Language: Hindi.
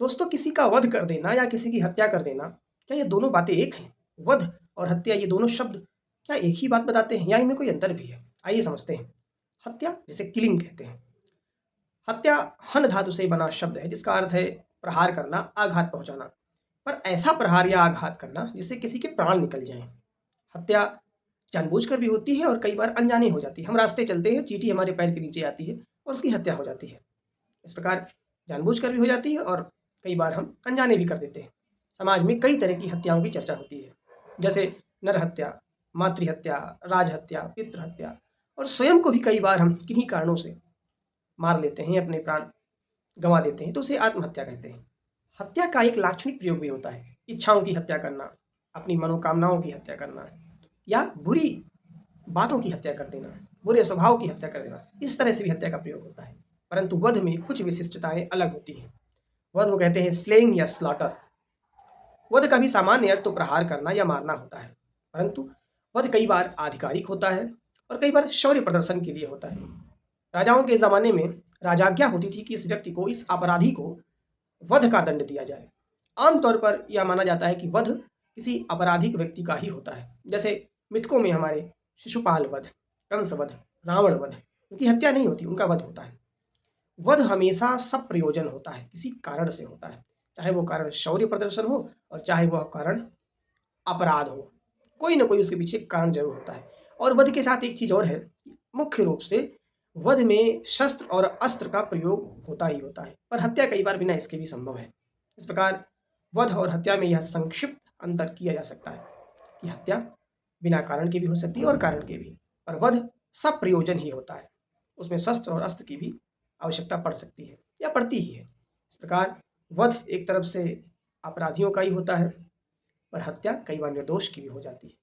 दोस्तों, किसी का वध कर देना या किसी की हत्या कर देना, क्या ये दोनों बातें एक हैं? वध और हत्या ये दोनों शब्द क्या एक ही बात बताते हैं या इनमें कोई अंतर भी है? आइए समझते हैं। हत्या जिसे किलिंग कहते हैं। हत्या हन धातु से बना शब्द है जिसका अर्थ है प्रहार करना, आघात पहुंचाना। पर ऐसा प्रहार या आघात करना जिससे किसी के प्राण निकल जाएं। हत्या जानबूझकर भी होती है और कई बार अनजाने हो जाती है। हम रास्ते चलते हैं, चींटी हमारे पैर के नीचे आती है और उसकी हत्या हो जाती है। इस प्रकार जानबूझकर भी हो जाती है और कई बार हम अनजाने भी कर देते हैं। समाज में कई तरह की हत्याओं की चर्चा होती है, जैसे नरहत्या, मातृहत्या, राजहत्या, पितृहत्या, और स्वयं को भी कई बार हम किन्हीं कारणों से मार लेते हैं, अपने प्राण गंवा देते हैं, तो उसे आत्महत्या कहते हैं। हत्या का एक लाक्षणिक प्रयोग भी होता है, इच्छाओं की हत्या करना, अपनी मनोकामनाओं की हत्या करना, या बुरी बातों की हत्या कर देना, बुरे स्वभाव की हत्या कर देना। इस तरह से भी हत्या का प्रयोग होता है। परंतु वध में कुछ विशिष्टताएं अलग होती हैं। वध को कहते हैं स्लेइंग या स्लॉटर। वध का भी सामान्य अर्थ तो प्रहार करना या मारना होता है, परंतु वध कई बार आधिकारिक होता है और कई बार शौर्य प्रदर्शन के लिए होता है। राजाओं के ज़माने में राजाज्ञा होती थी कि इस व्यक्ति को, इस अपराधी को वध का दंड दिया जाए। आमतौर पर यह माना जाता है कि वध किसी आपराधिक व्यक्ति का ही होता है, जैसे मृतकों में हमारे शिशुपाल वध, कंस वध, रावण वध। उनकी हत्या नहीं होती, उनका वध होता है। वध हमेशा सब प्रयोजन होता है, किसी कारण से होता है, चाहे वो कारण शौर्य प्रदर्शन हो और चाहे वह कारण अपराध हो। कोई ना कोई उसके पीछे कारण जरूर होता है। और वध के साथ एक चीज और है, मुख्य रूप से वध में शस्त्र और अस्त्र का प्रयोग होता ही होता है, पर हत्या कई बार बिना इसके भी संभव है। इस प्रकार वध और हत्या में यह संक्षिप्त अंतर किया जा सकता है कि हत्या बिना कारण के भी हो सकती है और कारण के भी, पर वध सब प्रयोजन ही होता है। उसमें शस्त्र और अस्त्र की भी आवश्यकता पड़ सकती है या पड़ती ही है। इस प्रकार वध एक तरफ से अपराधियों का ही होता है, पर हत्या कई बार निर्दोष की भी हो जाती है।